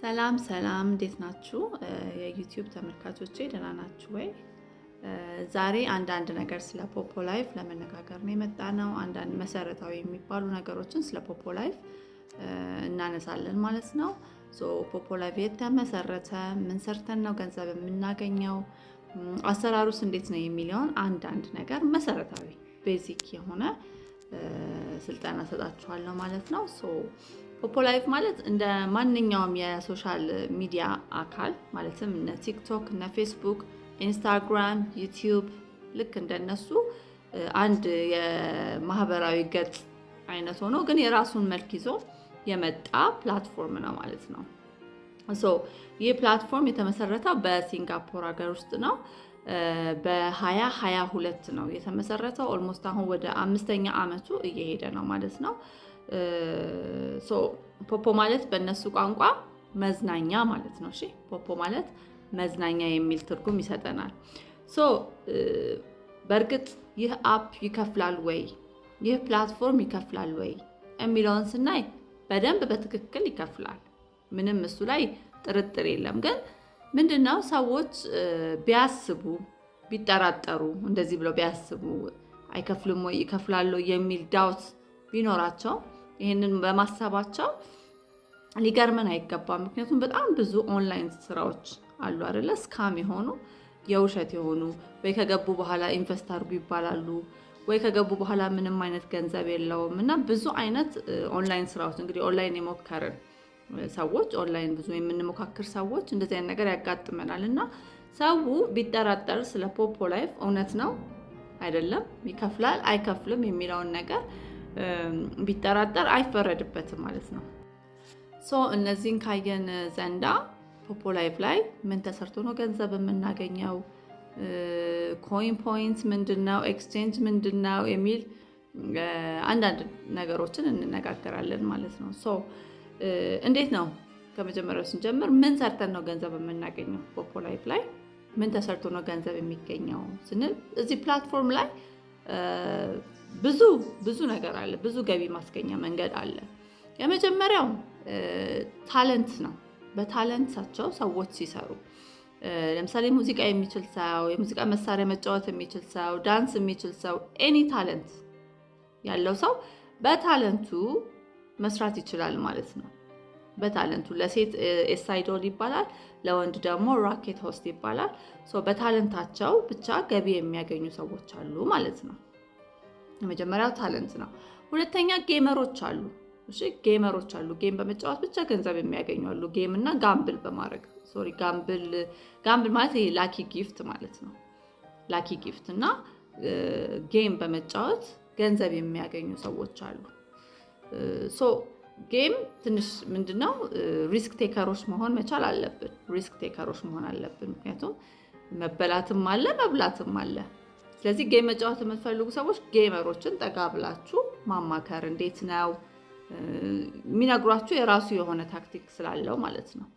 ሰላም ሰላም እንዴት ናችሁ? የዩቲዩብ ተመልካቾቼ ደህና ናችሁ ወይ? ዛሬ አንዳንድ ነገር ስለ ፖፖ ላይፍ ለመነጋገር ነው የመጣነው። አንዳንድ መሰረታዊ የሚባሉ ነገሮችን ስለ ፖፖ ላይፍ እናነሳለን ማለት ነው። ፖፖ ላይፍ የተመሰረተ ምን ሰርተን ነው ገንዘብ የምናገኘው፣ አሰራሩስ እንዴት ነው የሚለውን አንዳንድ ነገር መሰረታዊ ቤዚክ የሆነ ስልጠና ሰጣችኋለሁ ማለት ነው። ፖፖ ላይፍ ማለት እንደ ማንኛውም የሶሻል ሚዲያ አካል ማለትም እነ ቲክቶክ፣ እነ ፌስቡክ፣ ኢንስታግራም፣ ዩቲዩብ ልክ እንደነሱ አንድ የማህበራዊ ገጽ አይነት ሆኖ ግን የራሱን መልክ ይዞ የመጣ ፕላትፎርም ነው ማለት ነው። ይህ ፕላትፎርም የተመሰረተው በሲንጋፖር ሀገር ውስጥ ነው። በ2022 ነው የተመሰረተው። ኦልሞስት አሁን ወደ 5ኛ ዓመቱ እየሄደ ነው ማለት ነው። ፖፖ ማለት በእነሱ ቋንቋ መዝናኛ ማለት ነው። እሺ ፖፖ ማለት መዝናኛ የሚል ትርጉም ይሰጠናል። በእርግጥ ይህ አፕ ይከፍላል ወይ፣ ይህ ፕላትፎርም ይከፍላል ወይ የሚለውን ስናይ በደንብ በትክክል ይከፍላል። ምንም እሱ ላይ ጥርጥር የለም። ግን ምንድነው ሰዎች ቢያስቡ ቢጠራጠሩ እንደዚህ ብለው ቢያስቡ አይከፍልም ወይ ይከፍላል የሚል ዳውት ቢኖራቸው ይሄንን በማሰባቸው ሊገርመን አይገባም። ምክንያቱም በጣም ብዙ ኦንላይን ስራዎች አሉ አይደለ? ስካም የሆኑ የውሸት የሆኑ ወይ ከገቡ በኋላ ኢንቨስት አድርጉ ይባላሉ፣ ወይ ከገቡ በኋላ ምንም አይነት ገንዘብ የለውም እና ብዙ አይነት ኦንላይን ስራዎች እንግዲህ ኦንላይን የሞከርን ሰዎች ኦንላይን ብዙ የምንሞካክር ሰዎች እንደዚህ አይነት ነገር ያጋጥመናል እና ሰው ቢጠራጠር ስለ ፖፖ ላይፍ እውነት ነው አይደለም፣ ይከፍላል አይከፍልም የሚለውን ነገር ቢጠራጠር አይፈረድበትም ማለት ነው። እነዚህን ካየን ዘንዳ ፖፖ ላይፍ ላይ ምን ተሰርቶ ነው ገንዘብ የምናገኘው፣ ኮይን ፖይንት ምንድነው፣ ኤክስቼንጅ ምንድነው የሚል አንዳንድ ነገሮችን እንነጋገራለን ማለት ነው። እንዴት ነው ከመጀመሪያው ስንጀምር ምን ሰርተን ነው ገንዘብ የምናገኘው? ፖፖ ላይፍ ላይ ምን ተሰርቶ ነው ገንዘብ የሚገኘው ስንል እዚህ ፕላትፎርም ላይ ብዙ ነገር አለ፣ ብዙ ገቢ ማስገኛ መንገድ አለ። የመጀመሪያው ታለንት ነው። በታለንታቸው ሰዎች ሲሰሩ ለምሳሌ ሙዚቃ የሚችል ሰው፣ የሙዚቃ መሳሪያ መጫወት የሚችል ሰው፣ ዳንስ የሚችል ሰው፣ ኤኒ ታለንት ያለው ሰው በታለንቱ መስራት ይችላል ማለት ነው። በታለንቱ ለሴት ኤሳይዶል ይባላል፣ ለወንድ ደግሞ ራኬት ሆስት ይባላል። በታለንታቸው ብቻ ገቢ የሚያገኙ ሰዎች አሉ ማለት ነው። የመጀመሪያው ታለንት ነው። ሁለተኛ ጌመሮች አሉ። እሺ ጌመሮች አሉ። ጌም በመጫወት ብቻ ገንዘብ የሚያገኙ አሉ። ጌም እና ጋምብል በማድረግ ጋምብል ማለት ይሄ ላኪ ጊፍት ማለት ነው። ላኪ ጊፍት እና ጌም በመጫወት ገንዘብ የሚያገኙ ሰዎች አሉ። ጌም ትንሽ ምንድነው ሪስክ ቴከሮች መሆን መቻል አለብን። ሪስክ ቴከሮች መሆን አለብን። ምክንያቱም መበላትም አለ መብላትም አለ። ስለዚህ ጌም መጫወት የምትፈልጉ ሰዎች ጌመሮችን ጠጋ ብላችሁ ማማከር እንዴት ነው የሚነግሯችሁ የራሱ የሆነ ታክቲክ ስላለው ማለት ነው።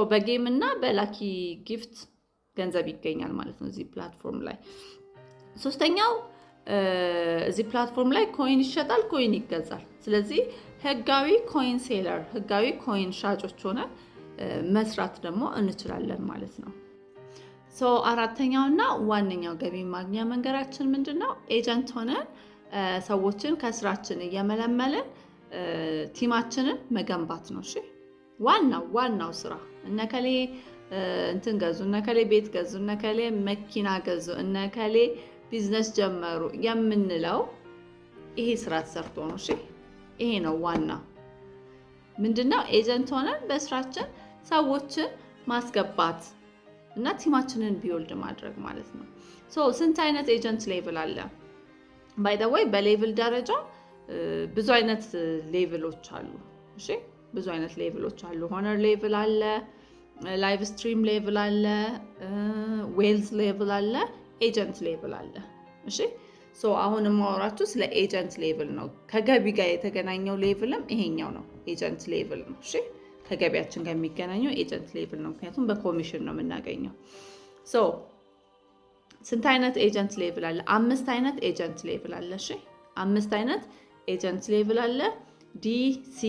በጌም እና በላኪ ጊፍት ገንዘብ ይገኛል ማለት ነው እዚህ ፕላትፎርም ላይ። ሶስተኛው እዚህ ፕላትፎርም ላይ ኮይን ይሸጣል፣ ኮይን ይገዛል። ስለዚህ ህጋዊ ኮይን ሴለር፣ ህጋዊ ኮይን ሻጮች ሆነን መስራት ደግሞ እንችላለን ማለት ነው። አራተኛውና ዋነኛው ገቢ ማግኛ መንገዳችን ምንድነው? ኤጀንት ሆነን ሰዎችን ከስራችን እየመለመልን ቲማችንን መገንባት ነው። እሺ ዋናው ስራ እነከሌ እንትን ገዙ፣ እነከሌ ቤት ገዙ፣ እነከሌ መኪና ገዙ፣ እነከሌ ቢዝነስ ጀመሩ የምንለው ይሄ ስራ ተሰርቶ ነው። እሺ ይሄ ነው ዋና ምንድነው? ኤጀንት ሆነን በስራችን ሰዎችን ማስገባት እና ቲማችንን ቢውልድ ማድረግ ማለት ነው። ስንት አይነት ኤጀንት ሌቭል አለ? ባይ ዘ ወይ በሌቭል ደረጃ ብዙ አይነት ሌቭሎች አሉ። እሺ ብዙ አይነት ሌቭሎች አሉ። ሆነር ሌቭል አለ፣ ላይቭ ስትሪም ሌቭል አለ፣ ዌልዝ ሌቭል አለ፣ ኤጀንት ሌቭል አለ። እሺ አሁን የማወራችሁ ስለ ኤጀንት ሌቭል ነው። ከገቢ ጋር የተገናኘው ሌቭልም ይሄኛው ነው፣ ኤጀንት ሌቭል ነው። እሺ ከገቢያችን ጋር የሚገናኘው ኤጀንት ሌቭል ነው። ምክንያቱም በኮሚሽን ነው የምናገኘው። ስንት አይነት ኤጀንት ሌቭል አለ? 5 አይነት ኤጀንት ሌቭል አለ። እሺ 5 አይነት ኤጀንት ሌቭል አለ። ዲ፣ ሲ፣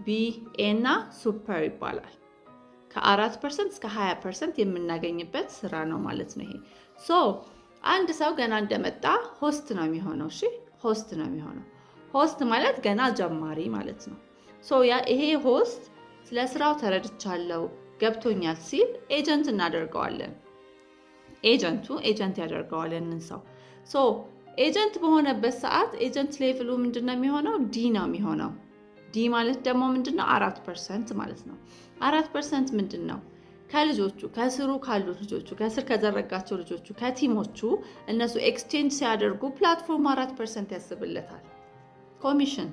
ቢ፣ ኤ እና ሱፐር ይባላል። ከ4% እስከ 20% የምናገኝበት ስራ ነው ማለት ነው ይሄ። ሶ አንድ ሰው ገና እንደመጣ ሆስት ነው የሚሆነው። እሺ ሆስት ነው የሚሆነው። ሆስት ማለት ገና ጀማሪ ማለት ነው። ሶ ይሄ ሆስት ስለ ስራው ተረድቻለሁ ገብቶኛል ሲል ኤጀንት እናደርገዋለን። ኤጀንት ያደርገዋል ያንን ሰው። ሶ ኤጀንት በሆነበት ሰዓት ኤጀንት ሌቭሉ ምንድነው የሚሆነው? ዲ ነው የሚሆነው። ዲ ማለት ደግሞ ምንድነው? 4% ማለት ነው። 4% ምንድን ነው? ከልጆቹ ከስሩ ካሉት ልጆቹ ከስር ከዘረጋቸው ልጆቹ ከቲሞቹ እነሱ ኤክስቼንጅ ሲያደርጉ ፕላትፎርሙ 4% ያስብለታል ኮሚሽን።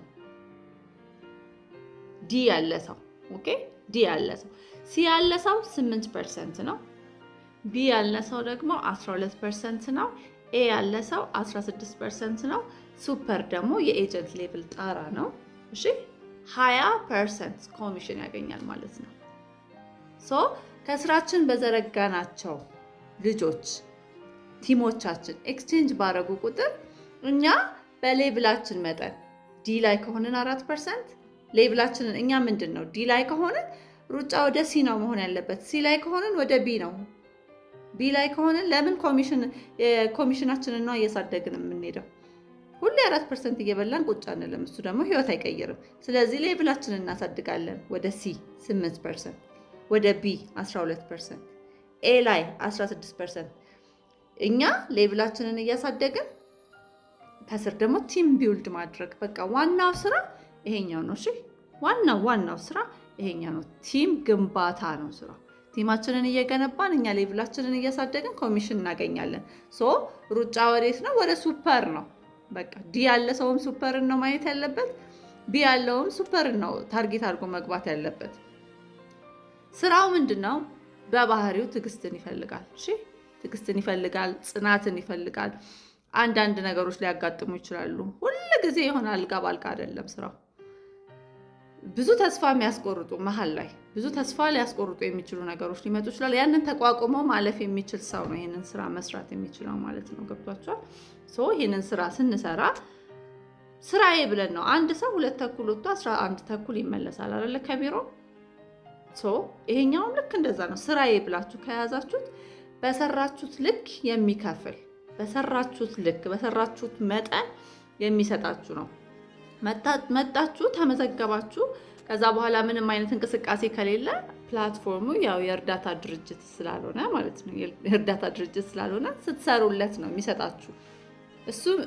ዲ ያለ ሰው ኦኬ፣ ዲ ያለ ሰው። ሲ ያለ ሰው 8% ነው። ቢ ያለ ሰው ደግሞ 12% ነው። ኤ ያለ ሰው 16% ነው። ሱፐር ደግሞ የኤጀንት ሌቭል ጣራ ነው። እሺ 20% ኮሚሽን ያገኛል ማለት ነው። ሶ ከስራችን በዘረጋናቸው ልጆች ቲሞቻችን ኤክስቼንጅ ባረጉ ቁጥር እኛ በሌቭላችን መጠን ዲ ላይ ከሆንን 4% ሌቭላችንን እኛ ምንድን ነው ዲ ላይ ከሆንን ሩጫ ወደ ሲ ነው መሆን ያለበት። ሲ ላይ ከሆንን ወደ ቢ ነው። ቢ ላይ ከሆንን ለምን ኮሚሽናችንን ነው እያሳደግን የምንሄደው። ሁሌ 4% እየበላን ቁጭ አንልም። እሱ ደግሞ ህይወት አይቀይርም። ስለዚህ ሌቭላችንን እናሳድጋለን። ወደ ሲ 8%፣ ወደ ቢ 12%፣ ኤ ላይ 16%። እኛ ሌቭላችንን እያሳደግን ከስር ደግሞ ቲም ቢውልድ ማድረግ በቃ ዋናው ስራ ይሄኛው ነው። እሺ ዋናው ስራ ይሄኛው ነው። ቲም ግንባታ ነው ስራ። ቲማችንን እየገነባን እኛ ሌቭላችንን እያሳደግን ኮሚሽን እናገኛለን። ሶ ሩጫ ወዴት ነው? ወደ ሱፐር ነው። በቃ ዲ ያለ ሰውም ሱፐርን ነው ማየት ያለበት። ቢ ያለውም ሱፐርን ነው ታርጌት አድርጎ መግባት ያለበት። ስራው ምንድነው? በባህሪው ትዕግስትን ይፈልጋል። እሺ ትዕግስትን ይፈልጋል፣ ጽናትን ይፈልጋል። አንዳንድ ነገሮች ሊያጋጥሙ ይችላሉ። ሁሉ ጊዜ የሆነ አልጋ ባልጋ አይደለም ስራው። ብዙ ተስፋ የሚያስቆርጡ መሀል ላይ ብዙ ተስፋ ሊያስቆርጡ የሚችሉ ነገሮች ሊመጡ ይችላል። ያንን ተቋቁሞ ማለፍ የሚችል ሰው ነው ይሄንን ስራ መስራት የሚችለው ማለት ነው። ገብቷችኋል? ሶ ይሄንን ስራ ስንሰራ ስራዬ ብለን ነው። አንድ ሰው 2 ተኩል ወጥቶ 11 ተኩል ይመለሳል አይደለ ከቢሮ። ሶ ይሄኛውም ልክ እንደዛ ነው። ስራዬ ብላችሁ ከያዛችሁት በሰራችሁት ልክ የሚከፍል በሰራችሁት ልክ በሰራችሁት መጠን የሚሰጣችሁ ነው። መጣችሁ ተመዘገባችሁ። ከዛ በኋላ ምንም አይነት እንቅስቃሴ ከሌለ ፕላትፎርሙ ያው የእርዳታ ድርጅት ስላልሆነ ማለት ነው የእርዳታ ድርጅት ስላልሆነ ስትሰሩለት ነው የሚሰጣችሁ።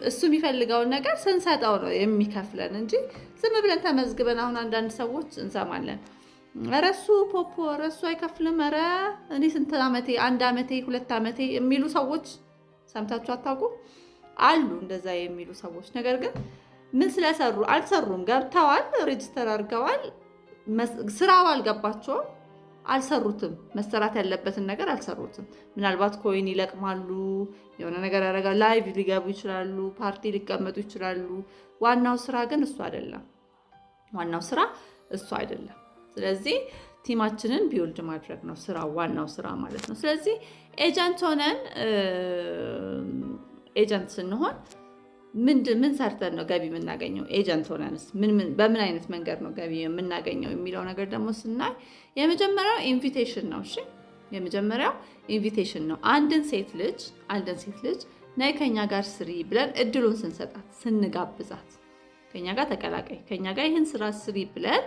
እሱ የሚፈልገውን ነገር ስንሰጠው ነው የሚከፍለን እንጂ ዝም ብለን ተመዝግበን አሁን አንዳንድ ሰዎች እንሰማለን። ኧረ እሱ ፖፖ፣ ኧረ እሱ አይከፍልም፣ ኧረ እኔ ስንት ዓመቴ 1 ዓመቴ 2 ዓመቴ የሚሉ ሰዎች ሰምታችሁ አታውቁም? አሉ እንደዛ የሚሉ ሰዎች። ነገር ግን ምን ስለሰሩ አልሰሩም። ገብተዋል፣ ሬጅስተር አድርገዋል፣ ስራው አልገባቸውም፣ አልሰሩትም። መሰራት ያለበትን ነገር አልሰሩትም። ምናልባት ኮይን ይለቅማሉ፣ የሆነ ነገር ያደርጋሉ፣ ላይቭ ሊገቡ ይችላሉ፣ ፓርቲ ሊቀመጡ ይችላሉ። ዋናው ስራ ግን እሱ አይደለም። ዋናው ስራ እሱ አይደለም። ስለዚህ ቲማችንን ቢውልድ ማድረግ ነው ስራው፣ ዋናው ስራ ማለት ነው። ስለዚህ ኤጀንት ሆነን ኤጀንት ስንሆን ምን ሰርተን ነው ገቢ የምናገኘው? ኤጀንት ሆነንስ በምን አይነት መንገድ ነው ገቢ የምናገኘው የሚለው ነገር ደግሞ ስናይ የመጀመሪያው ኢንቪቴሽን ነው። እሺ የመጀመሪያው ኢንቪቴሽን ነው። አንድን ሴት ልጅ ነይ ከኛ ጋር ስሪ ብለን እድሉን ስንሰጣት፣ ስንጋብዛት፣ ከኛ ጋር ተቀላቀይ፣ ከኛ ጋር ይህን ስራ ስሪ ብለን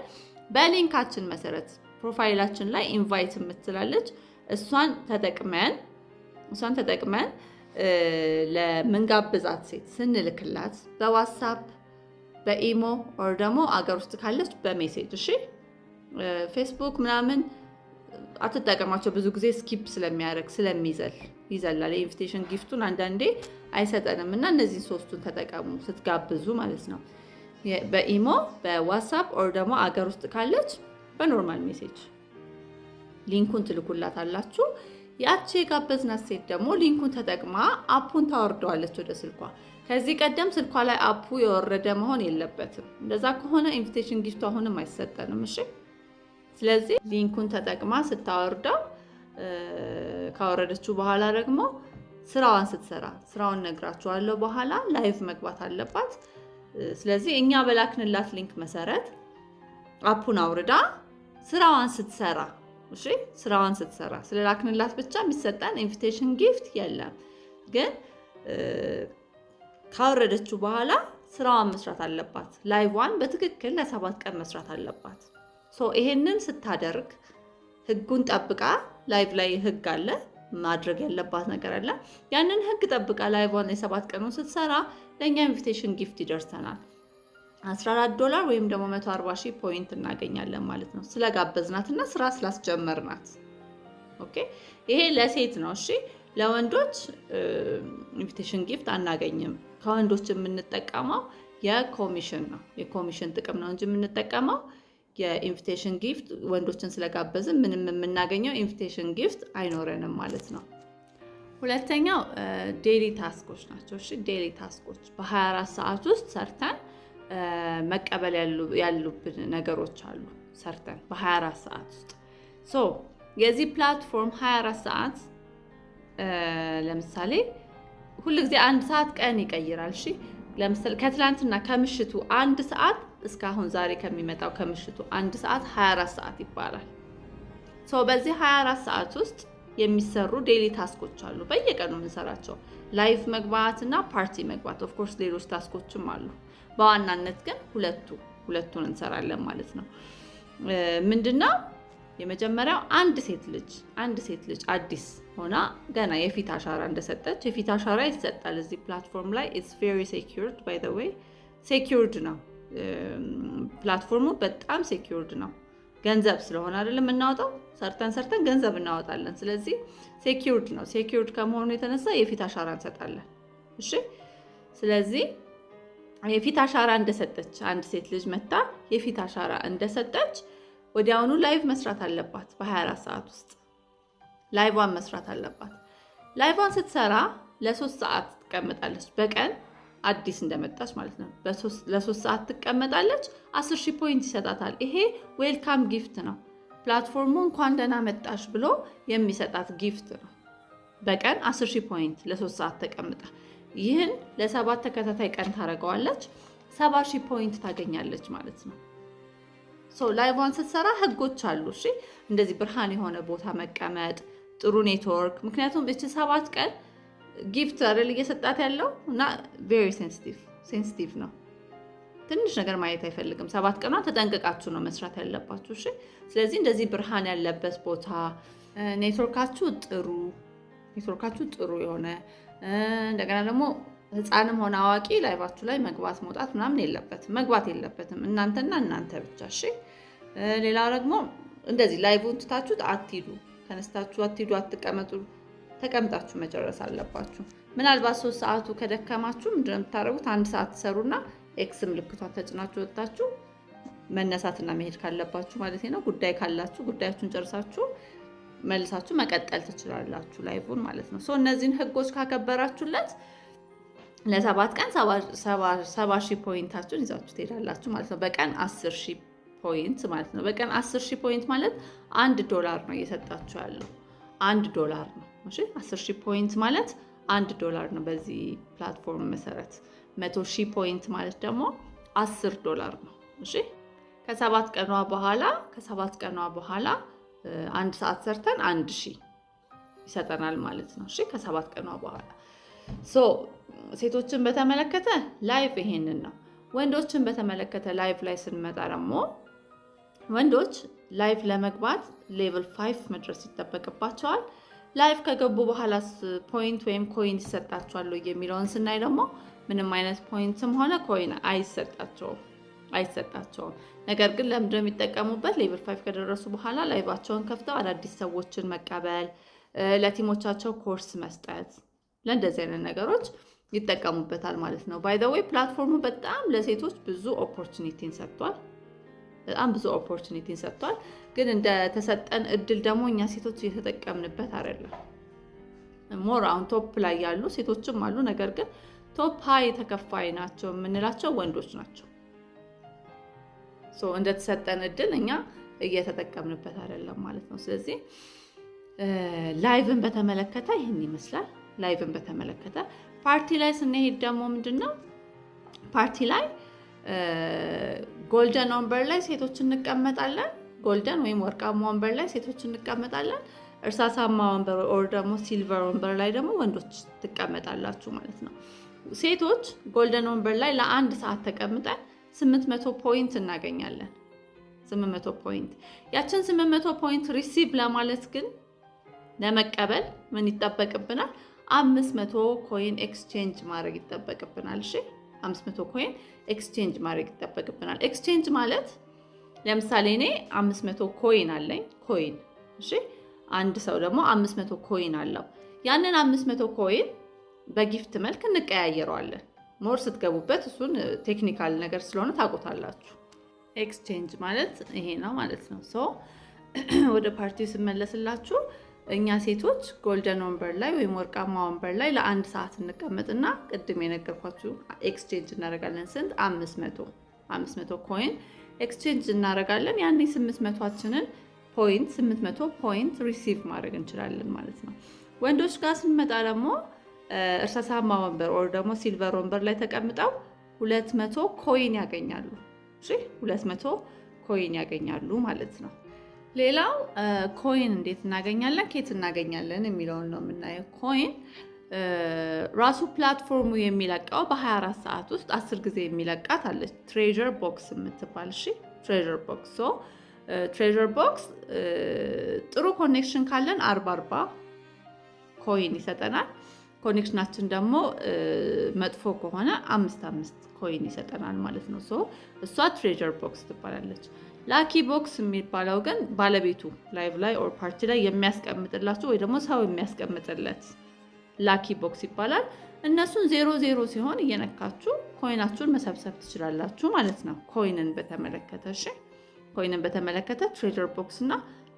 በሊንካችን መሰረት ፕሮፋይላችን ላይ ኢንቫይት የምትላለች እሷን ተጠቅመን ለምንጋብዛት ሴት ስንልክላት በዋትስአፕ በኢሞ ኦር ደግሞ አገር ውስጥ ካለች በሜሴጅ። እሺ ፌስቡክ ምናምን አትጠቀማቸው። ብዙ ጊዜ ስኪፕ ስለሚያደርግ ይዘላል። የኢንቪቴሽን ጊፍቱን አንዳንዴ አይሰጠንም እና እነዚህን 3ቱን ተጠቀሙ ስትጋብዙ ማለት ነው። በኢሞ በዋትስአፕ ኦር ደግሞ አገር ውስጥ ካለች በኖርማል ሜሴጅ ሊንኩን ትልኩላታላችሁ። ያቺ የጋበዝናት ሴት ደግሞ ሊንኩን ተጠቅማ አፑን ታወርደዋለች ወደ ስልኳ። ከዚህ ቀደም ስልኳ ላይ አፑ የወረደ መሆን የለበትም። እንደዛ ከሆነ ኢንቪቴሽን ጊፍቱ አሁንም አይሰጠንም። እሺ ስለዚህ ሊንኩን ተጠቅማ ስታወርደው ካወረደችው በኋላ ደግሞ ስራዋን ስትሰራ ስራውን ነግራችኋለሁ። በኋላ ላይቭ መግባት አለባት። ስለዚህ እኛ በላክንላት ሊንክ መሰረት አፑን አውርዳ ስራዋን ስትሰራ እሺ ስራዋን ስትሰራ ስለላክንላት ብቻ የሚሰጠን ኢንቪቴሽን ጊፍት የለም። ግን ካወረደችው በኋላ ስራዋን መስራት አለባት። ላይቭዋን በትክክል ለ7 ቀን መስራት አለባት። ይሄንን ስታደርግ ህጉን ጠብቃ ላይቭ ላይ ህግ አለ፣ ማድረግ ያለባት ነገር አለ። ያንን ህግ ጠብቃ ላይቭዋን የ7 ቀኑን ስትሰራ ለእኛ ኢንቪቴሽን ጊፍት ይደርሰናል። $14 ወይም ደግሞ 140,000 ፖይንት እናገኛለን ማለት ነው፣ ስለጋበዝናትና ስራ ስላስጀመርናት። ኦኬ ይሄ ለሴት ነው። እሺ ለወንዶች ኢንቪቴሽን ጊፍት አናገኝም። ከወንዶች የምንጠቀመው የኮሚሽን ነው፣ የኮሚሽን ጥቅም ነው እንጂ የምንጠቀመው የኢንቪቴሽን ጊፍት ወንዶችን ስለጋበዝን ምንም የምናገኘው ኢንቪቴሽን ጊፍት አይኖረንም ማለት ነው። ሁለተኛው ዴይሊ ታስኮች ናቸው። እሺ ዴይሊ ታስኮች በ24 ሰዓት ውስጥ ሰርተን መቀበል ያሉብን ነገሮች አሉ። ሰርተን በ24 ሰዓት ውስጥ የዚህ ፕላትፎርም 24 ሰዓት ለምሳሌ ሁልጊዜ 1 ሰዓት ቀን ይቀይራል። እሺ ለምሳሌ ከትላንትና ከምሽቱ 1 ሰዓት እስካሁን ዛሬ ከሚመጣው ከምሽቱ 1 ሰዓት 24 ሰዓት ይባላል። በዚህ 24 ሰዓት ውስጥ የሚሰሩ ዴይሊ ታስኮች አሉ፣ በየቀኑ የምንሰራቸው። ላይቭ መግባት እና ፓርቲ መግባት፣ ኦፍ ኮርስ ሌሎች ታስኮችም አሉ። በዋናነት ግን ሁለቱን እንሰራለን ማለት ነው። ምንድነው የመጀመሪያው አንድ ሴት ልጅ አዲስ ሆና ገና የፊት አሻራ እንደሰጠች፣ የፊት አሻራ ይሰጣል እዚህ ፕላትፎርም ላይ። ኢትስ ቬሪ ሴኪዩርድ ባይ ዘ ዌይ፣ ሴኪዩርድ ነው ፕላትፎርሙ፣ በጣም ሴኪዩርድ ነው። ገንዘብ ስለሆነ አይደለም የምናወጣው፣ ሰርተን ገንዘብ እናወጣለን። ስለዚህ ሴኪዩርድ ነው። ሴኪዩርድ ከመሆኑ የተነሳ የፊት አሻራ እንሰጣለን። እሺ ስለዚህ የፊት አሻራ እንደሰጠች አንድ ሴት ልጅ መታ የፊት አሻራ እንደሰጠች ወዲያውኑ ላይቭ መስራት አለባት። በ24 ሰዓት ውስጥ ላይቭዋን መስራት አለባት። ላይቭዋን ስትሰራ ለ3 ሰዓት ትቀመጣለች። በቀን አዲስ እንደመጣች ማለት ነው። ለ3 ሰዓት ትቀመጣለች። 10,000 ፖይንት ይሰጣታል። ይሄ ዌልካም ጊፍት ነው። ፕላትፎርሙ እንኳን ደህና መጣሽ ብሎ የሚሰጣት ጊፍት ነው። በቀን 10,000 ፖይንት ለ3 ሰዓት ተቀምጣ ይህን ለ7 ተከታታይ ቀን ታደርገዋለች። 70,000 ፖይንት ታገኛለች ማለት ነው። ላይቭዋን ስትሰራ ህጎች አሉ። እሺ እንደዚህ ብርሃን የሆነ ቦታ መቀመጥ፣ ጥሩ ኔትወርክ። ምክንያቱም እቺ 7 ቀን ጊፍት አይደል እየሰጣት ያለው እና ቬሪ ሴንሲቲቭ ነው። ትንሽ ነገር ማየት አይፈልግም። 7 ቀኗ ተጠንቅቃችሁ ነው መስራት ያለባችሁ። እሺ ስለዚህ እንደዚህ ብርሃን ያለበት ቦታ፣ ኔትወርካችሁ ጥሩ የሆነ እንደገና ደግሞ ህፃንም ሆነ አዋቂ ላይቫችሁ ላይ መግባት መውጣት ምናምን የለበትም። እናንተና እናንተ ብቻ። እሺ ሌላው ደግሞ እንደዚህ ላይቭን ትታችሁ አትሂዱ፣ ተነስታችሁ አትሂዱ፣ አትቀመጡ። ተቀምጣችሁ መጨረስ አለባችሁ። ምናልባት 3 ሰዓቱ ከደከማችሁ ምንድነው የምታደርጉት? 1 ሰዓት ትሰሩና ኤክስ ምልክቷን ተጭናችሁ ወጣችሁ መነሳትና መሄድ ካለባችሁ ማለት ነው። ጉዳይ ካላችሁ ጉዳያችሁን ጨርሳችሁ መልሳችሁ መቀጠል ትችላላችሁ ላይቭን ማለት ነው። እነዚህን ህጎች ካከበራችሁለት ለ7 ቀን 70,000 ፖይንታችሁን ይዛችሁ ትሄዳላችሁ ማለት ነው። በቀን 10,000 ፖይንት ማለት ነው። በቀን 10,000 ፖይንት ማለት $1 ነው እየሰጣችሁ ያለው $1 ነው። እሺ 10,000 ፖይንት ማለት $1 ነው። በዚህ ፕላትፎርም መሰረት 100,000 ፖይንት ማለት ደግሞ $10 ነው። እሺ ከ7 ቀኗ በኋላ 1 ሰዓት ሰርተን 1,000 ይሰጠናል ማለት ነው። እሺ ከ7 ቀኗ በኋላ ሴቶችን በተመለከተ ላይቭ ይሄንን ነው። ወንዶችን በተመለከተ ላይቭ ላይ ስንመጣ ደግሞ ወንዶች ላይቭ ለመግባት ሌቭል 5 መድረስ ይጠበቅባቸዋል። ላይቭ ከገቡ በኋላ ፖይንት ወይም ኮይን ይሰጣቸዋል የሚለውን ስናይ ደግሞ ምንም አይነት ፖይንትም ሆነ ኮይን አይሰጣቸውም። ነገር ግን ለምንድን ነው የሚጠቀሙበት? ሌቭል 5 ከደረሱ በኋላ ላይቫቸውን ከፍተው አዳዲስ ሰዎችን መቀበል፣ ለቲሞቻቸው ኮርስ መስጠት፣ ለእንደዚህ አይነት ነገሮች ይጠቀሙበታል ማለት ነው። ባይ ዘ ዌይ ፕላትፎርሙ በጣም ለሴቶች ብዙ ኦፖርቹኒቲን ሰጥቷል። ግን እንደተሰጠን እድል ደግሞ እኛ ሴቶች እየተጠቀምንበት አይደለም። ሞር አሁን ቶፕ ላይ ያሉ ሴቶችም አሉ። ነገር ግን ቶፕ ሃይ ተከፋይ ናቸው የምንላቸው ወንዶች ናቸው። እንደተሰጠን እድል እኛ እየተጠቀምንበት አይደለም ማለት ነው። ስለዚህ ላይቭን በተመለከተ ይህን ይመስላል። ላይቭን በተመለከተ ፓርቲ ላይ ስንሄድ ደግሞ ምንድነው ፓርቲ ላይ ጎልደን ወንበር ላይ ሴቶች እንቀመጣለን። ጎልደን ወይም ወርቃማ ወንበር ላይ ሴቶች እንቀመጣለን። እርሳሳማ ወንበር ኦር ደግሞ ሲልቨር ወንበር ላይ ደግሞ ወንዶች ትቀመጣላችሁ ማለት ነው። ሴቶች ጎልደን ወንበር ላይ ለ1 ሰዓት ተቀምጠን 800 ፖይንት እናገኛለን። 800 ፖይንት። ያችን 800 ፖይንት ሪሲቭ ለማለት ግን ለመቀበል ምን ይጠበቅብናል? 500 ኮይን ኤክስቼንጅ ማድረግ ይጠበቅብናል። እሺ 500 ኮይን ኤክስቼንጅ ማድረግ ይጠበቅብናል። ኤክስቼንጅ ማለት ለምሳሌ እኔ 500 ኮይን አለኝ ኮይን። እሺ አንድ ሰው ደግሞ 500 ኮይን አለው። ያንን 500 ኮይን በጊፍት መልክ እንቀያየረዋለን። ሞር ስትገቡበት እሱን ቴክኒካል ነገር ስለሆነ ታውቁታላችሁ። ኤክስቼንጅ ማለት ይሄ ነው ማለት ነው። ሶ ወደ ፓርቲው ስመለስላችሁ እኛ ሴቶች ጎልደን ወንበር ላይ ወይም ወርቃማ ወንበር ላይ ለ1 ሰዓት እንቀመጥና ቅድም የነገርኳችሁ ኤክስቼንጅ እናደርጋለን። ስንት? 500 ኮይን ኤክስቼንጅ እናደርጋለን። ያኔ 800 ፖይንት ሪሲቭ ማድረግ እንችላለን ማለት ነው። ወንዶች ጋር ስንመጣ ደግሞ እርሳሳማ ወንበር ኦር ደግሞ ሲልቨር ወንበር ላይ ተቀምጠው 200 ኮይን ያገኛሉ። እሺ 200 ኮይን ያገኛሉ ማለት ነው። ሌላው ኮይን እንዴት እናገኛለን፣ ከየት እናገኛለን የሚለውን ነው የምናየው። ኮይን ራሱ ፕላትፎርሙ የሚለቀው በ24 ሰዓት ውስጥ 10 ጊዜ የሚለቃት አለች ትሬዠር ቦክስ የምትባል። እሺ ትሬዠር ቦክስ ትሬዠር ቦክስ ጥሩ ኮኔክሽን ካለን 40 ኮይን ይሰጠናል። ኮኔክሽናችን ደግሞ መጥፎ ከሆነ 5 ኮይን ይሰጠናል ማለት ነው። እሷ ትሬዠር ቦክስ ትባላለች። ላኪ ቦክስ የሚባለው ግን ባለቤቱ ላይቭ ላይ ኦር ፓርቲ ላይ የሚያስቀምጥላችሁ ወይ ደግሞ ሰው የሚያስቀምጥለት ላኪ ቦክስ ይባላል። እነሱን 00 ሲሆን እየነካችሁ ኮይናችሁን መሰብሰብ ትችላላችሁ ማለት ነው። ኮይንን በተመለከተ እሺ ኮይንን በተመለከተ ትሬዠር ቦክስ እና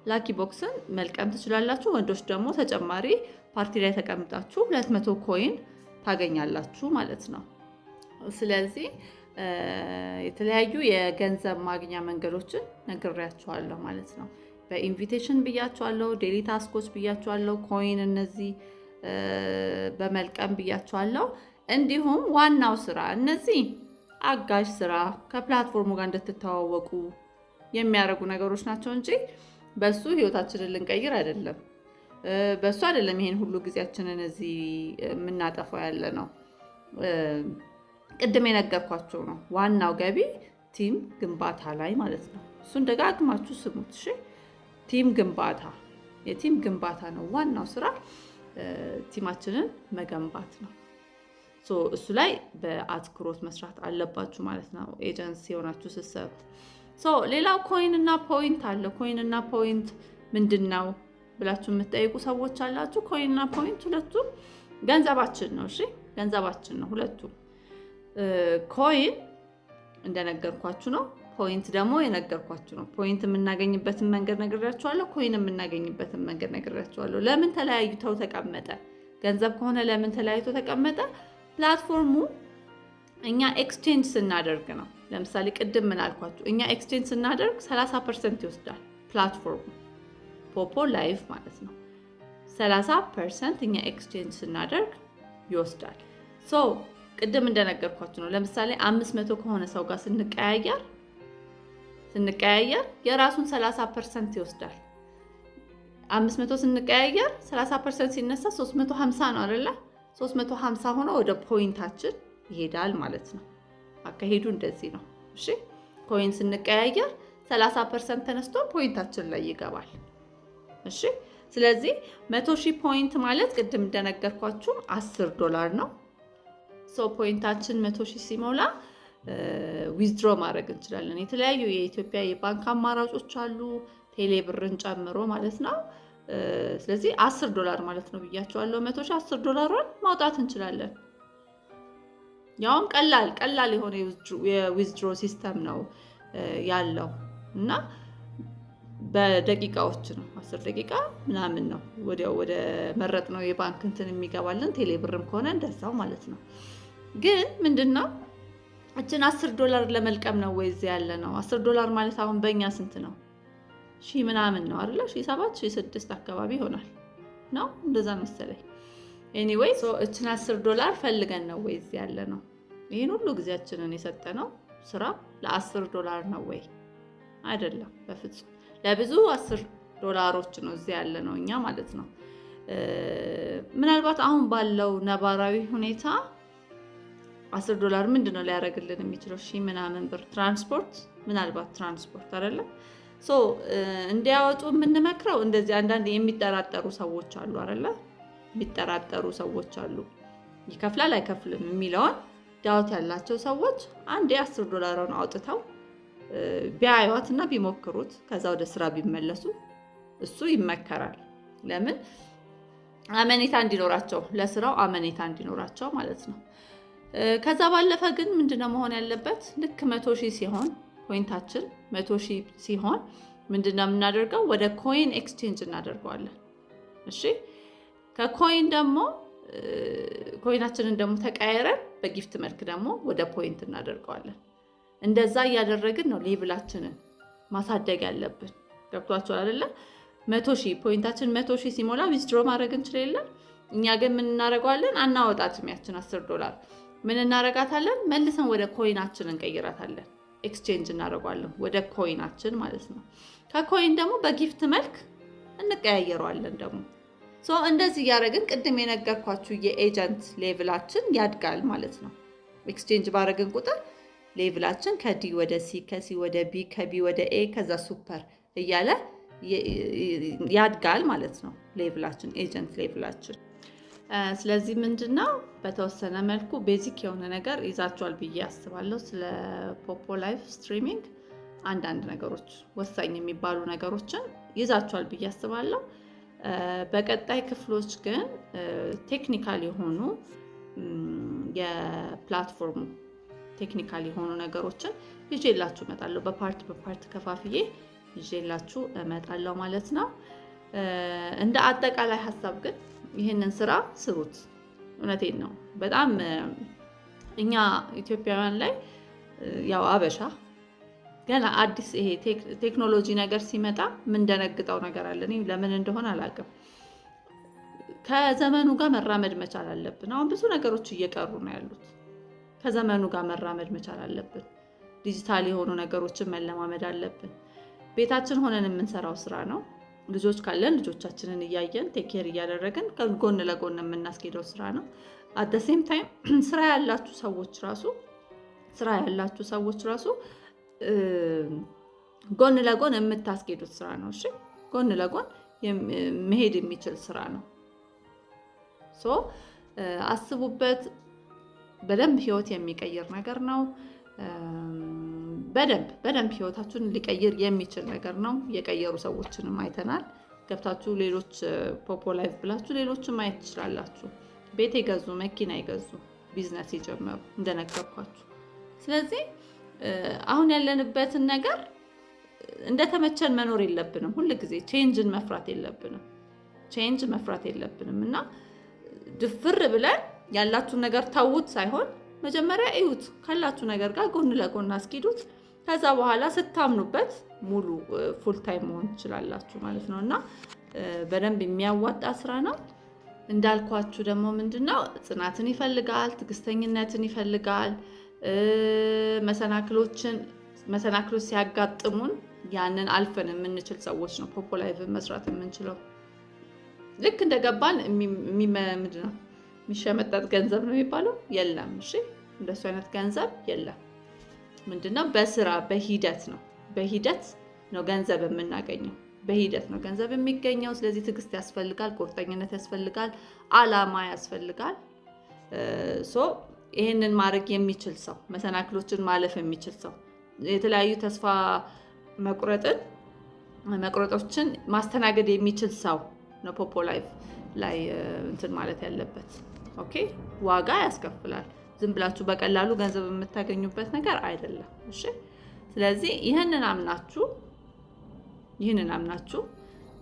ላኪ ቦክስን መልቀም ትችላላችሁ። ወንዶች ደግሞ ተጨማሪ ፓርቲ ላይ ተቀምጣችሁ 200 ኮይን ታገኛላችሁ ማለት ነው። ስለዚህ የተለያዩ የገንዘብ ማግኛ መንገዶችን ነግሬያችኋለሁ ማለት ነው። በኢንቪቴሽን ብያችኋለሁ፣ ዴሊ ታስኮች ብያችኋለሁ፣ ኮይን እነዚህ በመልቀም ብያችኋለሁ። እንዲሁም ዋናው ስራ እነዚህ አጋዥ ስራ ከፕላትፎርሙ ጋር እንድትተዋወቁ የሚያደርጉ ነገሮች ናቸው እንጂ በሱ ህይወታችንን ልንቀይር አይደለም። በሱ አይደለም ይሄን ሁሉ ጊዜያችንን እዚህ የምናጠፋው ያለ ነው። ቅድም የነገርኳቸው ነው። ዋናው ገቢ ቲም ግንባታ ላይ ማለት ነው። እሱን ደጋግማችሁ ስሙት እሺ። ቲም ግንባታ የቲም ግንባታ ነው ዋናው ስራ። ቲማችንን መገንባት ነው። እሱ ላይ በአትኩሮት መስራት አለባችሁ ማለት ነው ኤጀንሲ የሆናችሁ ስትሰሩ። ሌላው ኮይን እና ፖይንት አለ። ኮይን እና ፖይንት ምንድነው ብላችሁ የምትጠይቁ ሰዎች አላችሁ። ኮይን እና ፖይንት ሁለቱም ገንዘባችን ነው። እሺ ገንዘባችን ነው ሁለቱም። ኮይን እንደነገርኳችሁ ነው። ፖይንት ደግሞ የነገርኳችሁ ነው። ፖይንት የምናገኝበትን መንገድ ነግሬያችኋለሁ። ኮይን የምናገኝበትን መንገድ ነግሬያችኋለሁ። ለምን ተለያይተው ተቀመጠ? ገንዘብ ከሆነ ለምን ተለያይቶ ተቀመጠ? ፕላትፎርሙ እኛ ኤክስቼንጅ ስናደርግ ነው። ለምሳሌ ቅድም ምን አልኳችሁ? እኛ ኤክስቼንጅ ስናደርግ 30% ይወስዳል ፕላትፎርሙ ፖፖ ላይቭ ማለት ነው። 30% እኛ ኤክስቼንጅ ስናደርግ ይወስዳል። ቅድም እንደነገርኳችሁ ነው። ለምሳሌ 500 ከሆነ ሰው ጋር ስንቀያየር የራሱን 30% ይወስዳል። 500 ስንቀያየር 30% ሲነሳ 350 ነው አይደለ? 350 ሆኖ ወደ ፖይንታችን ይሄዳል ማለት ነው። አካሄዱ እንደዚህ ነው። እሺ ኮይን ስንቀያየር 30% ተነስቶ ፖይንታችን ላይ ይገባል። እሺ ስለዚህ 100,000 ፖይንት ማለት ቅድም እንደነገርኳችሁ $10 ነው። ፖይንታችን 100,000 ሲሞላ ዊዝድሮ ማድረግ እንችላለን። የተለያዩ የኢትዮጵያ የባንክ አማራጮች አሉ፣ ቴሌ ብርን ጨምሮ ማለት ነው። ስለዚህ $10 ማለት ነው ብያቸዋለሁ። 100,000 $10 ማውጣት እንችላለን። ያውም ቀላል የሆነ የዊዝድሮ ሲስተም ነው ያለው እና በደቂቃዎች ነው 10 ደቂቃ ምናምን ነው ወዲያው ወደ መረጥ ነው የባንክ እንትን የሚገባልን። ቴሌ ብርም ከሆነ እንደዛው ማለት ነው። ግን ምንድነው እችን $10 ለመልቀም ነው ወይስ ያለ ነው? $10 ማለት አሁን በእኛ ስንት ነው? ሺህ ምናምን ነው አይደል? 7,000 6,000 አካባቢ ይሆናል ነው እንደዛ መሰለኝ። ኤኒዌይ እችን $10 ፈልገን ነው ወይስ ያለ ነው? ይሄን ሁሉ ጊዜያችንን የሰጠነው ስራ ለ$10 ነው ወይ? አይደለም፣ በፍጹም ለብዙ $10 ነው እዚህ ያለ ነው እኛ ማለት ነው። ምናልባት አሁን ባለው ነባራዊ ሁኔታ $10 ምንድነው ሊያደርግልን የሚችለው? ሺህ ምናምን ብር ትራንስፖርት፣ ምናልባት ትራንስፖርት አይደለም። እንዲያወጡ የምንመክረው እንደዚህ አንዳንድ የሚጠራጠሩ ሰዎች አሉ አይደለ? የሚጠራጠሩ ሰዎች አሉ። ይከፍላል አይከፍልም የሚለውን ዳውት ያላቸው ሰዎች አንዴ $10 አውጥተው ቢያዩት እና ቢሞክሩት ከዛ ወደ ስራ ቢመለሱ እሱ ይመከራል። ለምን? አመኔታ እንዲኖራቸው፣ ለስራው አመኔታ እንዲኖራቸው ማለት ነው። ከዛ ባለፈ ግን ምንድነው መሆን ያለበት? ልክ 100,000 ሲሆን ፖይንታችን 100,000 ሲሆን ምንድነው የምናደርገው? ወደ ኮይን ኤክስቼንጅ እናደርገዋለን። እሺ፣ ከኮይን ደግሞ ኮይናችንን ደግሞ ተቀያይረን በጊፍት መልክ ደግሞ ወደ ፖይንት እናደርገዋለን። እንደዛ እያደረግን ነው ሌቭላችንን ማሳደግ ያለብን። ገብቷችኋል አይደለ? 100,000 ፖይንታችን 100,000 ሲሞላ ዊዝድሮ ማድረግ እንችላለን። እኛ ግን ምን እናደርገዋለን? አናወጣትም። ያችን $10 ምን እናደርጋታለን? መልሰን ወደ ኮይናችን እንቀይራታለን። ኤክስቼንጅ እናደርገዋለን ወደ ኮይናችን ማለት ነው። ከኮይን ደግሞ በጊፍት መልክ እንቀያየረዋለን ደግሞ። እንደዚህ እያደረግን ቅድም የነገርኳችሁ የኤጀንት ሌቭላችን ያድጋል ማለት ነው። ኤክስቼንጅ ባደረግን ቁጥር ሌቭላችን ከዲ ወደ ሲ፣ ከሲ ወደ ቢ፣ ከቢ ወደ ኤ ከዛ ሱፐር እያለ ያድጋል ማለት ነው ሌቭላችን፣ ኤጀንት ሌቭላችን። ስለዚህ ምንድነው በተወሰነ መልኩ ቤዚክ የሆነ ነገር ይዛችኋል ብዬ አስባለሁ። ስለ ፖፖ ላይቭ ስትሪሚንግ አንዳንድ ነገሮች፣ ወሳኝ የሚባሉ ነገሮችን ይዛችኋል ብዬ አስባለሁ። በቀጣይ ክፍሎች ግን ቴክኒካል የሆኑ የፕላትፎርሙ ቴክኒካል የሆኑ ነገሮችን ይዤላችሁ እመጣለሁ። በፓርት ከፋፍዬ ይዤላችሁ እመጣለሁ ማለት ነው። እንደ አጠቃላይ ሀሳብ ግን ይህንን ስራ ስሩት። እውነቴን ነው። በጣም እኛ ኢትዮጵያውያን ላይ ያው አበሻ ገና አዲስ ይሄ ቴክኖሎጂ ነገር ሲመጣ የምንደነግጠው ነገር አለ። እኔ ለምን እንደሆነ አላውቅም። ከዘመኑ ጋር መራመድ መቻል አለብን። አሁን ብዙ ነገሮች እየቀሩ ነው ያሉት። ከዘመኑ ጋር መራመድ መቻል አለብን። ዲጂታል የሆኑ ነገሮችን መለማመድ አለብን። ቤታችን ሆነን የምንሰራው ስራ ነው። ልጆች ካለን ልጆቻችንን እያየን ቴክ ኬር እያደረግን ጎን ለጎን የምናስኬደው ስራ ነው። አት ዘ ሴም ታይም ስራ ያላችሁ ሰዎች ራሱ ጎን ለጎን የምታስኬዱት ስራ ነው። እሺ፣ ጎን ለጎን መሄድ የሚችል ስራ ነው። አስቡበት። በደንብ ህይወት የሚቀይር ነገር ነው። በደንብ ህይወታችሁን ሊቀይር የሚችል ነገር ነው። የቀየሩ ሰዎችንም አይተናል። ገብታችሁ ሌሎች ፖፖ ላይቭ ብላችሁ ሌሎችን ማየት ትችላላችሁ። ቤት የገዙ፣ መኪና የገዙ፣ ቢዝነስ የጀመሩ እንደነገርኳችሁ። ስለዚህ አሁን ያለንበትን ነገር እንደተመቸን መኖር የለብንም። ሁልጊዜ ቼንጅን መፍራት የለብንም እና ድፍር ብለን ያላችሁን ነገር ተውት ሳይሆን መጀመሪያ እዩት። ካላችሁ ነገር ጋር ጎን ለጎን አስኪዱት። ከዛ በኋላ ስታምኑበት ሙሉ ፉል ታይም መሆን ትችላላችሁ ማለት ነው እና በደንብ የሚያዋጣ ስራ ነው። እንዳልኳችሁ ደግሞ ምንድነው ጽናትን ይፈልጋል፣ ትዕግስተኝነትን ይፈልጋል። መሰናክሎች ሲያጋጥሙን ያንን አልፈን የምንችል ሰዎች ነው ፖፖ ላይቭ መስራት የምንችለው። ልክ እንደገባን ምንድነው የሚሸመጠጥ ገንዘብ ነው የሚባለው? የለም። እሺ፣ እንደሱ አይነት ገንዘብ የለም። ምንድነው በስራ በሂደት ነው ገንዘብ የምናገኘው። በሂደት ነው ገንዘብ የሚገኘው። ስለዚህ ትዕግስት ያስፈልጋል፣ ቁርጠኝነት ያስፈልጋል፣ አላማ ያስፈልጋል። ይሄንን ማድረግ የሚችል ሰው፣ መሰናክሎችን ማለፍ የሚችል ሰው፣ የተለያዩ ተስፋ መቁረጦችን ማስተናገድ የሚችል ሰው ነው ፖፖ ላይቭ ላይ እንትን ማለት ያለበት። ኦኬ፣ ዋጋ ያስከፍላል። ዝም ብላችሁ በቀላሉ ገንዘብ የምታገኙበት ነገር አይደለም። እሺ፣ ስለዚህ ይህንን አምናችሁ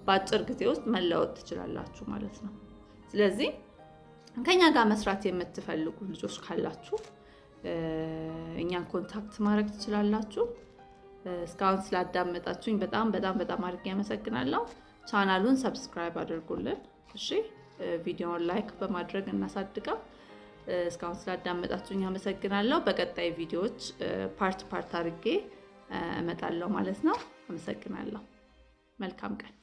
በአጭር ጊዜ ውስጥ መለወጥ ትችላላችሁ ማለት ነው። ስለዚህ ከኛ ጋር መስራት የምትፈልጉ ልጆች ካላችሁ እኛን ኮንታክት ማድረግ ትችላላችሁ። እስካሁን ስላዳመጣችሁኝ በጣም አድርጌ አመሰግናለሁ። ቻናሉን ሰብስክራይብ አድርጉልን። እሺ፣ ቪዲዮውን ላይክ በማድረግ እናሳድገው። እስካሁን ስላዳመጣችሁኝ አመሰግናለሁ። በቀጣይ ቪዲዮዎች ፓርት አድርጌ እመጣለሁ ማለት ነው። አመሰግናለሁ። መልካም ቀን።